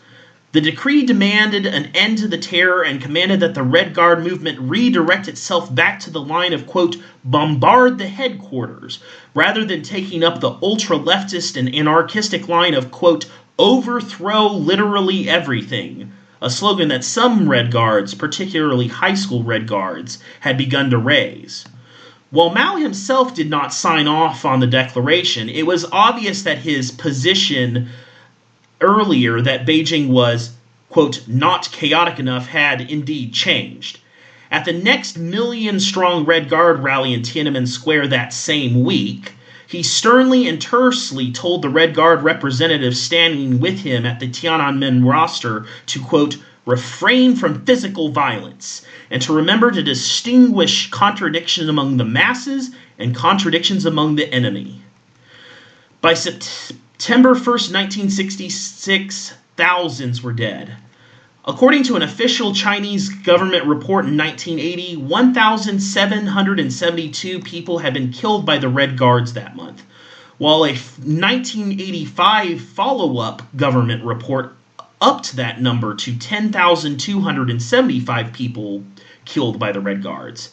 The decree demanded an end to the terror and commanded that the Red Guard movement redirect itself back to the line of, quote, bombard the headquarters, rather than taking up the ultra-leftist and anarchistic line of, quote, overthrow literally everything, a slogan that some Red Guards, particularly high school Red Guards, had begun to raise. While Mao himself did not sign off on the declaration, it was obvious that his position earlier that Beijing was, quote, not chaotic enough had indeed changed. At the next million-strong Red Guard rally in Tiananmen Square that same week, he sternly and tersely told the Red Guard representatives standing with him at the Tiananmen roster to, quote, refrain from physical violence, and to remember to distinguish contradictions among the masses and contradictions among the enemy. By September 1st, 1966, thousands were dead. According to an official Chinese government report in 1980, 1,772 people had been killed by the Red Guards that month, while a 1985 follow-up government report upped that number to 10,275 people killed by the Red Guards.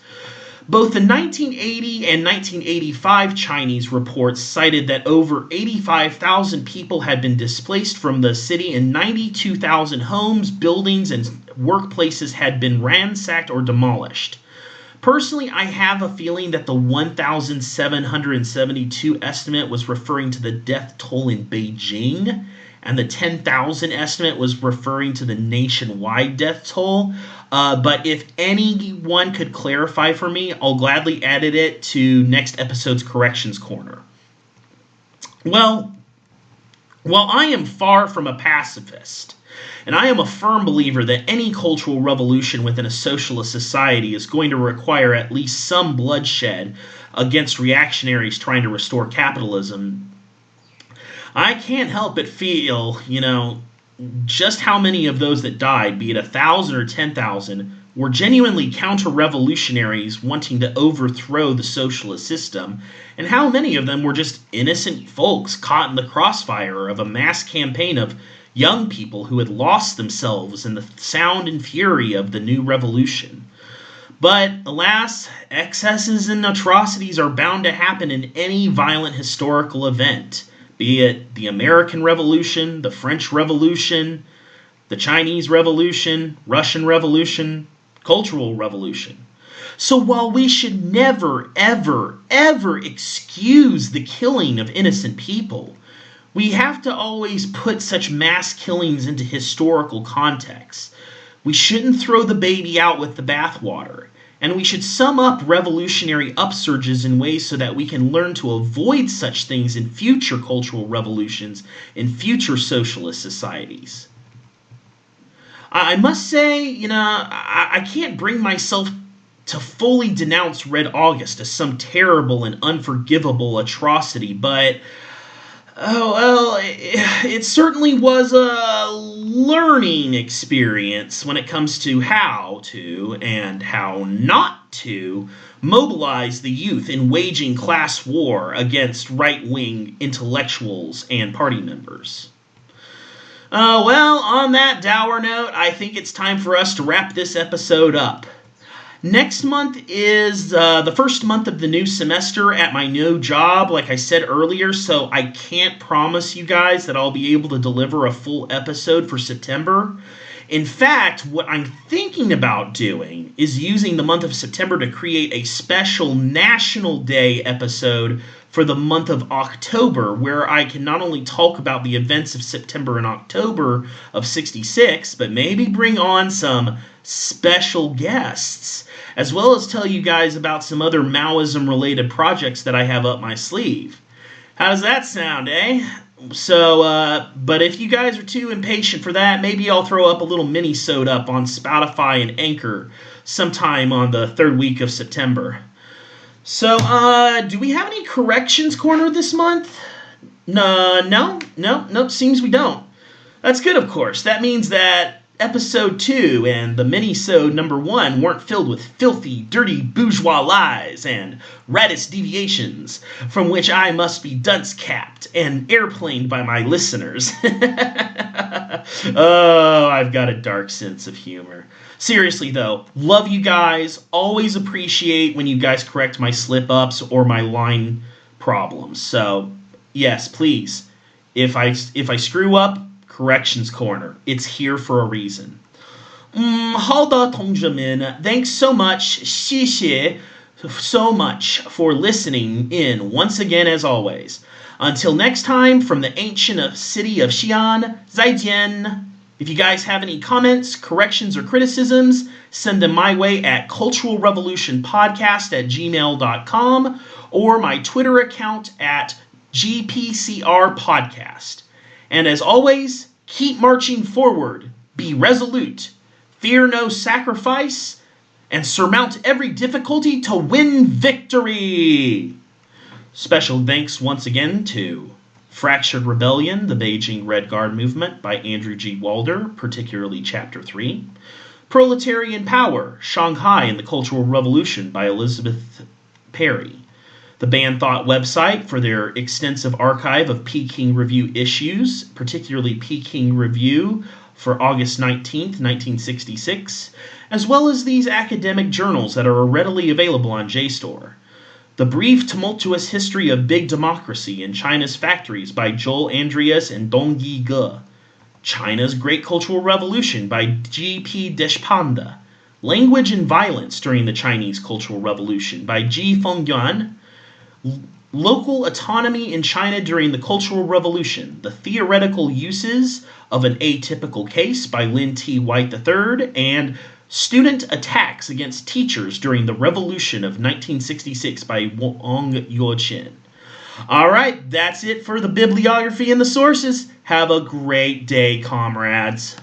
Both the 1980 and 1985 Chinese reports cited that over 85,000 people had been displaced from the city and 92,000 homes, buildings, and workplaces had been ransacked or demolished. Personally, I have a feeling that the 1,772 estimate was referring to the death toll in Beijing, and the 10,000 estimate was referring to the nationwide death toll. But if anyone could clarify for me, I'll gladly edit it to next episode's Corrections Corner. Well, while I am far from a pacifist, and I am a firm believer that any cultural revolution within a socialist society is going to require at least some bloodshed against reactionaries trying to restore capitalism, I can't help but feel, just how many of those that died, be it 1,000 or 10,000, were genuinely counter-revolutionaries wanting to overthrow the socialist system, and how many of them were just innocent folks caught in the crossfire of a mass campaign of young people who had lost themselves in the sound and fury of the new revolution. But, alas, excesses and atrocities are bound to happen in any violent historical event, be it the American Revolution, the French Revolution, the Chinese Revolution, Russian Revolution, Cultural Revolution. So while we should never, ever, ever excuse the killing of innocent people, we have to always put such mass killings into historical context. We shouldn't throw the baby out with the bathwater. And we should sum up revolutionary upsurges in ways so that we can learn to avoid such things in future cultural revolutions in future socialist societies. I must say, I can't bring myself to fully denounce Red August as some terrible and unforgivable atrocity, but it certainly was a learning experience when it comes to how to and how not to mobilize the youth in waging class war against right-wing intellectuals and party members. On that dour note, I think it's time for us to wrap this episode up. Next month is the first month of the new semester at my new job, like I said earlier, so I can't promise you guys that I'll be able to deliver a full episode for September. In fact, what I'm thinking about doing is using the month of September to create a special National Day episode for the month of October, where I can not only talk about the events of September and October of '66, but maybe bring on some special guests, as well as tell you guys about some other Maoism-related projects that I have up my sleeve. How does that sound, eh? So, but if you guys are too impatient for that, maybe I'll throw up a little mini-sode up on Spotify and Anchor sometime on the third week of September. So, do we have any corrections corner this month? No, seems we don't. That's good, of course. That means that episode 2 and the mini-sode number 1 weren't filled with filthy, dirty bourgeois lies and raddest deviations, from which I must be dunce-capped and airplaned by my listeners. Oh, I've got a dark sense of humor. Seriously, though, love you guys. Always appreciate when you guys correct my slip-ups or my line problems. So, yes, please. If I screw up, Corrections Corner. It's here for a reason. 好的，同学们, thanks so much, 谢谢 so much for listening in once again as always. Until next time, from the ancient city of Xi'an, 再见. If you guys have any comments, corrections, or criticisms, send them my way at culturalrevolutionpodcast@gmail.com or my Twitter account at GPCRpodcast. And as always, keep marching forward, be resolute, fear no sacrifice, and surmount every difficulty to win victory. Special thanks once again to Fractured Rebellion, the Beijing Red Guard Movement by Andrew G. Walder, particularly Chapter 3. Proletarian Power, Shanghai and the Cultural Revolution by Elizabeth Perry. The Banned Thought website for their extensive archive of Peking Review issues, particularly Peking Review for August 19th, 1966, as well as these academic journals that are readily available on JSTOR. The Brief Tumultuous History of Big Democracy in China's Factories by Joel Andreas and Dongyi Ge. China's Great Cultural Revolution by G.P. Deshpande. Language and Violence During the Chinese Cultural Revolution by Ji Fengyuan. Local Autonomy in China During the Cultural Revolution, The Theoretical Uses of an Atypical Case by Lin T. White III, and Student Attacks Against Teachers During the Revolution of 1966 by Wang Yuoqin. Alright, that's it for the bibliography and the sources. Have a great day, comrades.